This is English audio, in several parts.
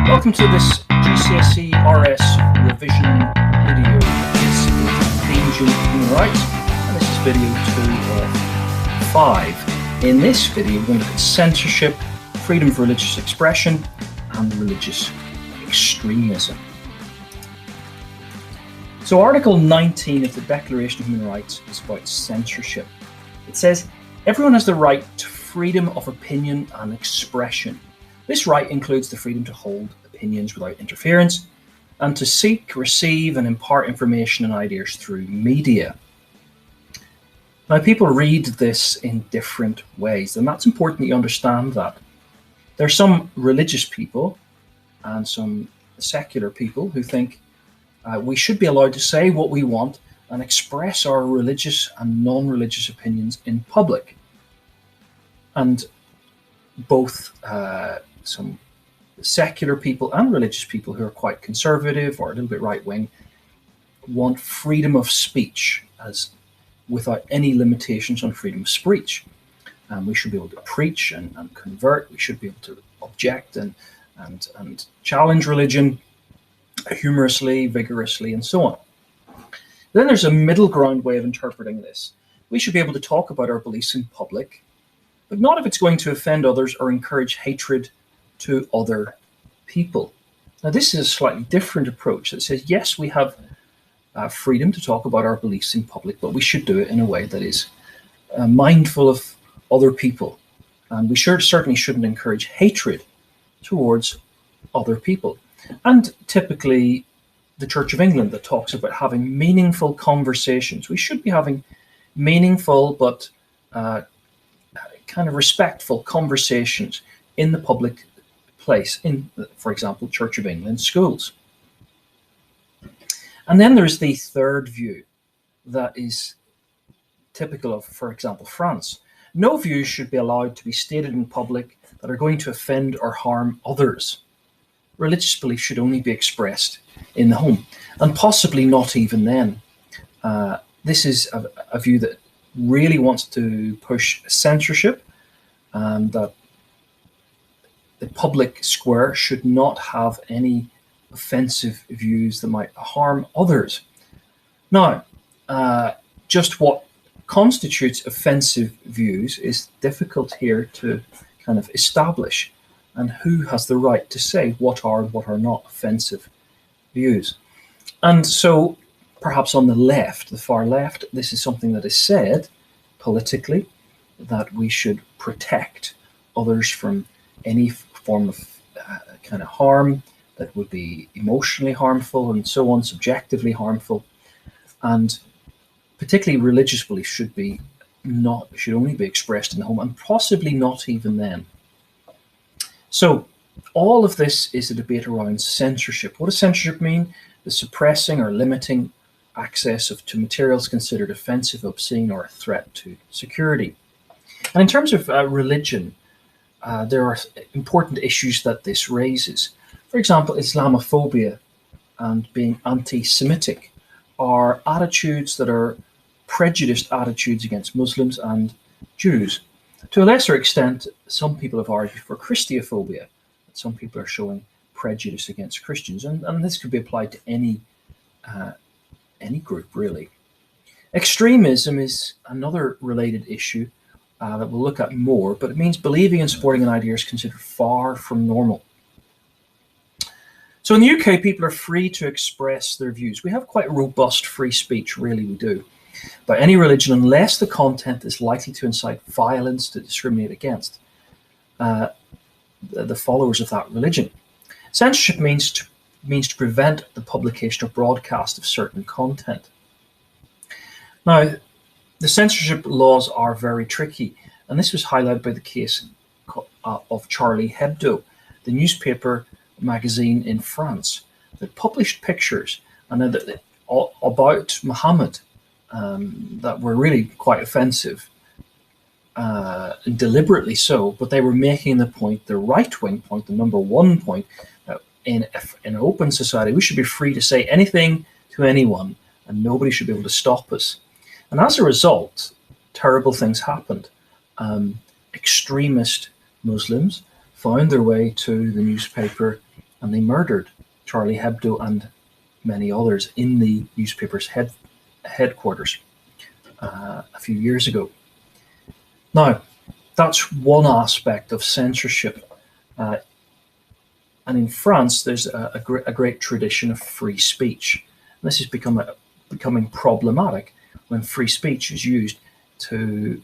Welcome to this GCSE RS revision video. This is Asian Human Rights, and this is video 2 of 5. In this video, we're going to look at censorship, freedom of religious expression, and religious extremism. So Article 19 of the Declaration of Human Rights is about censorship. It says, everyone has the right to freedom of opinion and expression. This right includes the freedom to hold opinions without interference and to seek, receive, and impart information and ideas through media. Now, people read this in different ways, and that's important that you understand that. There are some religious people and some secular people who think we should be allowed to say what we want and express our religious and non-religious opinions in public. And both some secular people and religious people who are quite conservative or a little bit right-wing want freedom of speech as without any limitations on freedom of speech. We should be able to preach and convert. We should be able to object and challenge religion humorously, vigorously, and so on. Then there's a middle ground way of interpreting this. We should be able to talk about our beliefs in public, but not if it's going to offend others or encourage hatred to other people. Now, this is a slightly different approach that says, yes, we have freedom to talk about our beliefs in public, but we should do it in a way that is mindful of other people. And we certainly shouldn't encourage hatred towards other people. And typically, the Church of England that talks about having meaningful conversations. We should be having meaningful but kind of respectful conversations in the public place, in, for example, Church of England schools. And then there's the third view that is typical of, for example, France. No views should be allowed to be stated in public that are going to offend or harm others. Religious belief should only be expressed in the home, and possibly not even then. This is a view that really wants to push censorship, and that the public square should not have any offensive views that might harm others. Now, just what constitutes offensive views is difficult here to kind of establish, and who has the right to say what are not offensive views. And so perhaps on the left, the far left, this is something that is said politically, that we should protect others from any form of kind of harm that would be emotionally harmful and so on, subjectively harmful. And particularly religious belief should only be expressed in the home, and possibly not even then. So all of this is a debate around censorship. What does censorship mean? The suppressing or limiting access to materials considered offensive, obscene, or a threat to security. And in terms of religion, there are important issues that this raises. For example, Islamophobia and being anti-Semitic are attitudes that are prejudiced attitudes against Muslims and Jews. To a lesser extent, some people have argued for Christophobia, that some people are showing prejudice against Christians, and this could be applied to any group, really. Extremism is another related issue that we'll look at more, but it means believing and supporting an idea is considered far from normal. So in the UK, people are free to express their views. We have quite robust free speech, really we do, by any religion, unless the content is likely to incite violence to discriminate against the followers of that religion. Censorship means to prevent the publication or broadcast of certain content. Now, the censorship laws are very tricky, and this was highlighted by the case of Charlie Hebdo, the newspaper magazine in France that published pictures about Muhammad that were really quite offensive, and deliberately so, but they were making the point, the right-wing point, the number one point, that in an open society, we should be free to say anything to anyone, and nobody should be able to stop us. And as a result, terrible things happened. Extremist Muslims found their way to the newspaper and they murdered Charlie Hebdo and many others in the newspaper's headquarters a few years ago. Now, that's one aspect of censorship. And in France, there's a great tradition of free speech. And this is becoming problematic when free speech is used to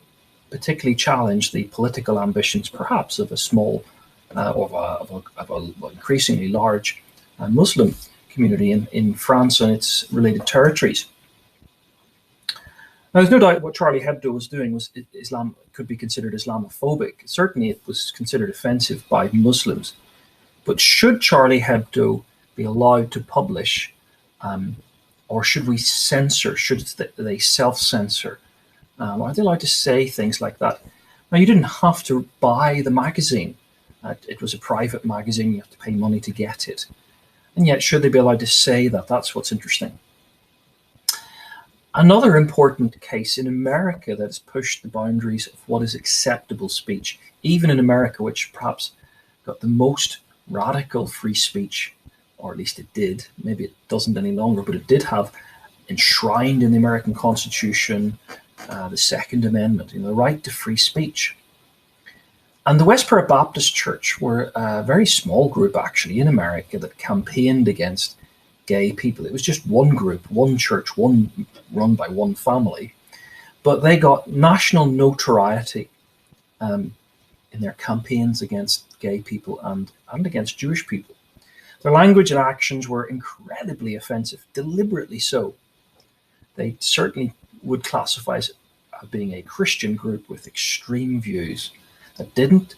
particularly challenge the political ambitions, perhaps, of a small, of an increasingly large Muslim community in France and its related territories. Now, there's no doubt what Charlie Hebdo was doing was could be considered Islamophobic. Certainly, it was considered offensive by Muslims. But should Charlie Hebdo be allowed to publish, or should we censor? Should they self-censor? Are they allowed to say things like that? Now, you didn't have to buy the magazine. It was a private magazine. You have to pay money to get it. And yet, should they be allowed to say that? That's what's interesting. Another important case in America that has pushed the boundaries of what is acceptable speech, even in America, which perhaps got the most radical free speech, or at least it did. Maybe it doesn't any longer, but it did have enshrined in the American Constitution the Second Amendment, the right to free speech. And the Westboro Baptist Church were a very small group, actually, in America that campaigned against gay people. It was just one group, one church, one run by one family. But they got national notoriety in their campaigns against gay people and against Jewish people. Their language and actions were incredibly offensive, deliberately so. They certainly would classify as being a Christian group with extreme views that didn't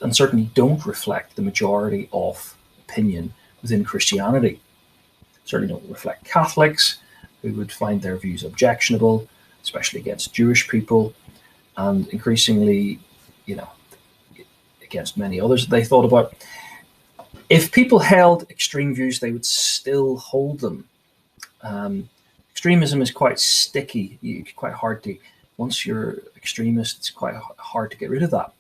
and certainly don't reflect the majority of opinion within Christianity. Certainly don't reflect Catholics, who would find their views objectionable, especially against Jewish people, and increasingly, against many others that they thought about. If people held extreme views, they would still hold them. Extremism is quite sticky, quite hard to, once you're extremist, it's quite hard to get rid of that.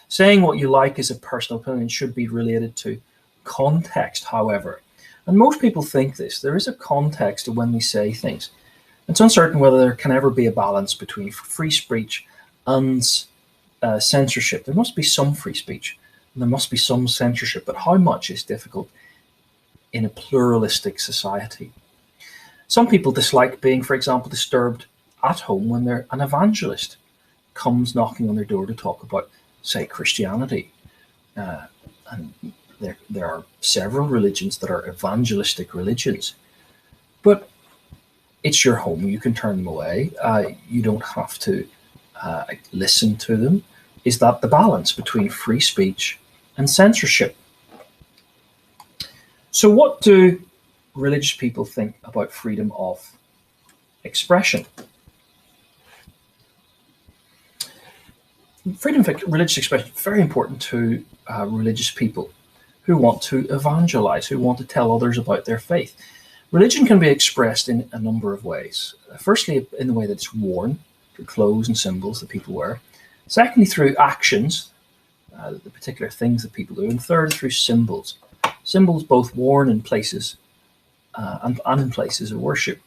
Saying what you like is a personal opinion should be related to context, however. And most people think this. There is a context to when we say things. It's uncertain whether there can ever be a balance between free speech and censorship. There must be some free speech, and there must be some censorship, but how much is difficult in a pluralistic society. Some people dislike being, for example, disturbed at home when an evangelist comes knocking on their door to talk about, say, Christianity. And there are several religions that are evangelistic religions, but it's your home. You can turn them away. You don't have to listen to them. Is that the balance between free speech and censorship? So what do religious people think about freedom of expression? Freedom of religious expression is very important to religious people who want to evangelize, who want to tell others about their faith. Religion can be expressed in a number of ways. Firstly, in the way that it's worn, through clothes and symbols that people wear. Secondly, through actions, the particular things that people do. And third, through symbols. Symbols both worn in places and in places of worship.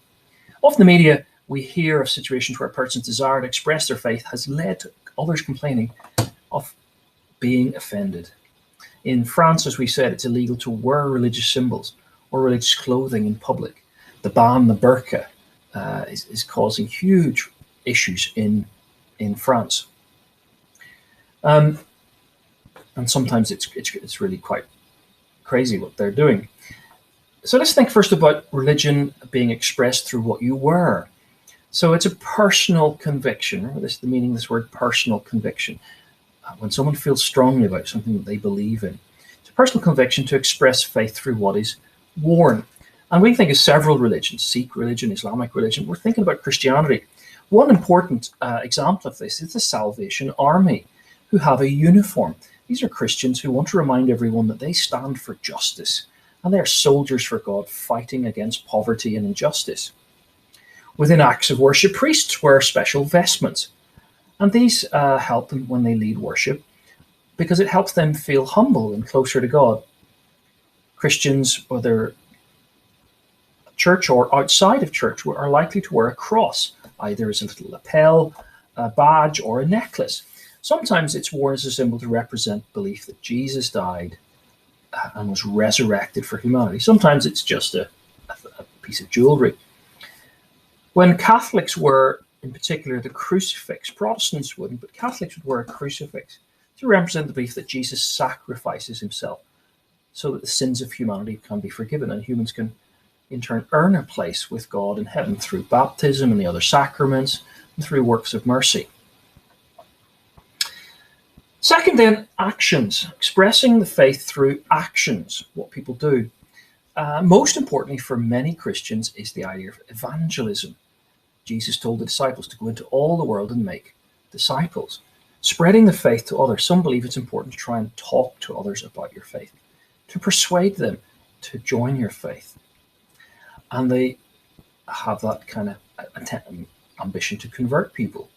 Often in the media, we hear of situations where a person's desire to express their faith has led to others complaining of being offended. In France, as we said, it's illegal to wear religious symbols or religious clothing in public. The ban, the burqa, is causing huge issues in France. And sometimes it's really quite crazy what they're doing. So let's think first about religion being expressed through what you wear. So it's a personal conviction. Remember this, the meaning of this word, personal conviction. When someone feels strongly about something that they believe in. It's a personal conviction to express faith through what is worn. And we think of several religions, Sikh religion, Islamic religion. We're thinking about Christianity. One important example of this is the Salvation Army, who have a uniform. These are Christians who want to remind everyone that they stand for justice, and they are soldiers for God fighting against poverty and injustice. Within acts of worship, priests wear special vestments, and these help them when they lead worship because it helps them feel humble and closer to God. Christians, whether church or outside of church, are likely to wear a cross, either as a little lapel, a badge, or a necklace. Sometimes it's worn as a symbol to represent belief that Jesus died and was resurrected for humanity. Sometimes it's just a piece of jewelry. When Catholics wear, in particular, the crucifix, Protestants wouldn't, but Catholics would wear a crucifix to represent the belief that Jesus sacrifices himself so that the sins of humanity can be forgiven and humans can, in turn, earn a place with God in heaven through baptism and the other sacraments and through works of mercy. Second, then, actions. Expressing the faith through actions, what people do. Most importantly for many Christians is the idea of evangelism. Jesus told the disciples to go into all the world and make disciples. Spreading the faith to others. Some believe it's important to try and talk to others about your faith, to persuade them to join your faith. And they have that kind of ambition to convert people.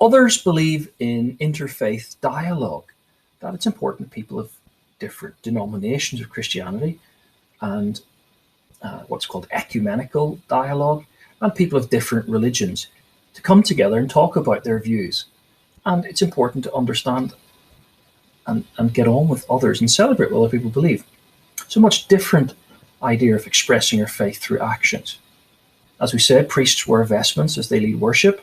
Others believe in interfaith dialogue, that it's important that people of different denominations of Christianity and what's called ecumenical dialogue, and people of different religions to come together and talk about their views. And it's important to understand and get on with others and celebrate what other people believe. So much different idea of expressing your faith through actions. As we said, priests wear vestments as they lead worship,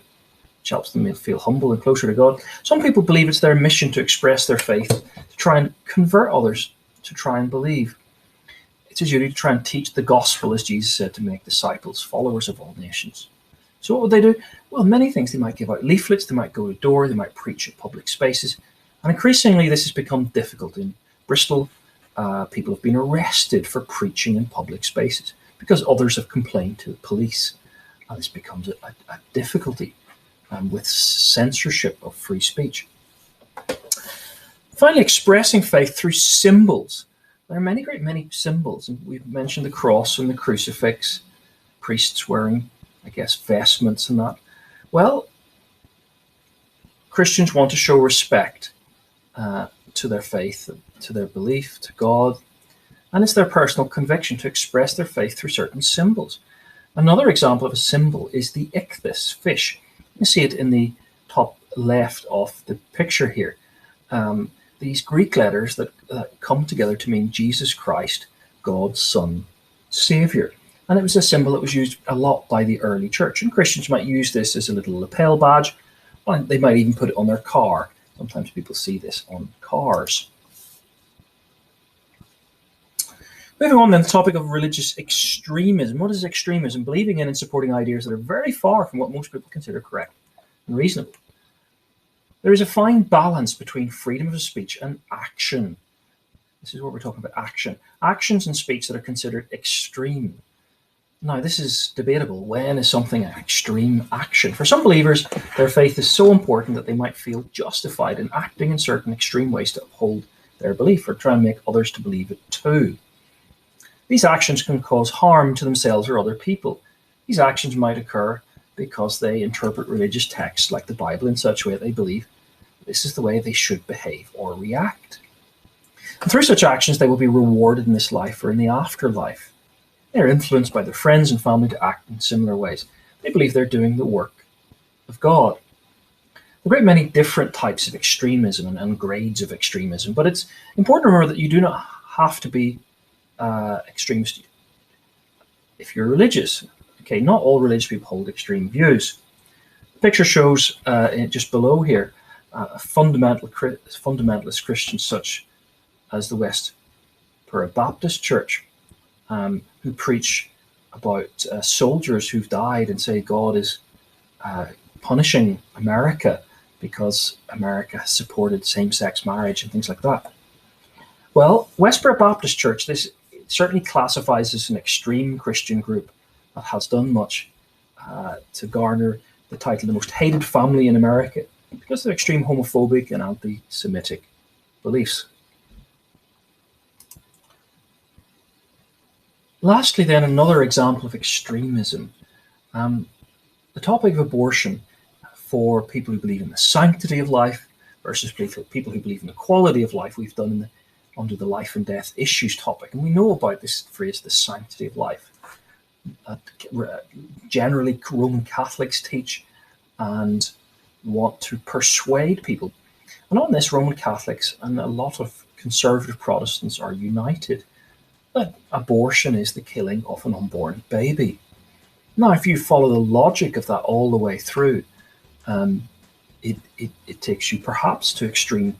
which helps them feel humble and closer to God. Some people believe it's their mission to express their faith, to try and convert others to try and believe. It's a duty to try and teach the gospel, as Jesus said, to make disciples, followers of all nations. So what would they do? Well, many things. They might give out leaflets, they might go to door, they might preach at public spaces. And increasingly, this has become difficult. In Bristol, people have been arrested for preaching in public spaces because others have complained to the police. And this becomes a difficulty with censorship of free speech. Finally, expressing faith through symbols. There are many symbols. And we've mentioned the cross and the crucifix, priests wearing, I guess, vestments and that. Well, Christians want to show respect to their faith, to their belief, to God, and it's their personal conviction to express their faith through certain symbols. Another example of a symbol is the Ichthyus fish. You see it in the top left of the picture here. These Greek letters that come together to mean Jesus Christ, God's Son, Savior. And it was a symbol that was used a lot by the early church. And Christians might use this as a little lapel badge. And they might even put it on their car. Sometimes people see this on cars. Moving on then, the topic of religious extremism. What is extremism? Believing in and supporting ideas that are very far from what most people consider correct and reasonable. There is a fine balance between freedom of speech and action. This is what we're talking about, action. Actions and speech that are considered extreme. Now, this is debatable. When is something an extreme action? For some believers, their faith is so important that they might feel justified in acting in certain extreme ways to uphold their belief or try and make others to believe it too. These actions can cause harm to themselves or other people. These actions might occur because they interpret religious texts like the Bible in such a way that they believe this is the way they should behave or react. And through such actions, they will be rewarded in this life or in the afterlife. They're influenced by their friends and family to act in similar ways. They believe they're doing the work of God. There are a great many different types of extremism and grades of extremism, but it's important to remember that you do not have to be extremist if you're religious. Okay, not all religious people hold extreme views. The picture shows just below here fundamentalist Christians such as the Westboro Baptist Church, who preach about soldiers who've died and say God is punishing America because America has supported same-sex marriage and things like that. Well, Westboro Baptist Church, this certainly classifies as an extreme Christian group that has done much to garner the title the most hated family in America because of their extreme homophobic and anti-Semitic beliefs. Lastly, then, another example of extremism, the topic of abortion for people who believe in the sanctity of life versus people who believe in the quality of life. We've done in under the life and death issues topic. And we know about this phrase, the sanctity of life. Generally, Roman Catholics teach and want to persuade people. And on this, Roman Catholics and a lot of conservative Protestants are united that abortion is the killing of an unborn baby. Now, if you follow the logic of that all the way through, it takes you perhaps to extreme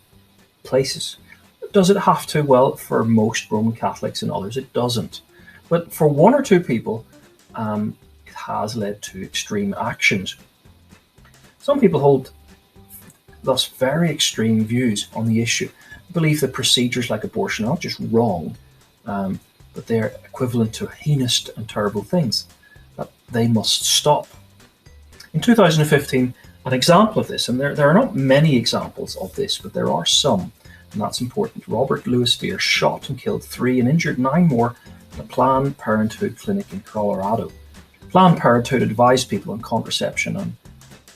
places. Does it have to? Well, for most Roman Catholics and others, it doesn't. But for one or two people, it has led to extreme actions. Some people hold thus very extreme views on the issue. They believe that procedures like abortion are not just wrong, but they're equivalent to heinous and terrible things, that they must stop. In 2015, an example of this, and there are not many examples of this, but there are some, and that's important. Robert Louis Spear shot and killed 3 and injured 9 more at a Planned Parenthood clinic in Colorado. Planned Parenthood advised people on contraception and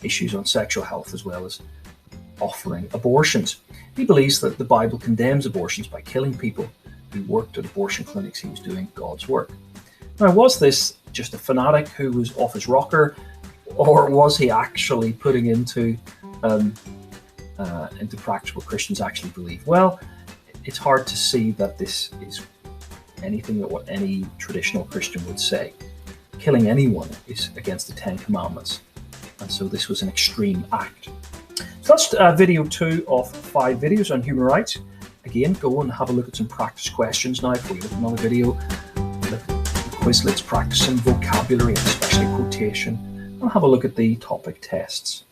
issues on sexual health, as well as offering abortions. He believes that the Bible condemns abortions by killing people who worked at abortion clinics. He was doing God's work. Now, was this just a fanatic who was off his rocker, or was he actually putting into practice what Christians actually believe? Well, it's hard to see that this is anything that what any traditional Christian would say. Killing anyone is against the 10 Commandments, and so this was an extreme act. So that's video 2 of 5 videos on human rights. Again, go and have a look at some practice questions now before you look at another video. Look at the Quizlets, practice some vocabulary, and especially quotation, and have a look at the topic tests.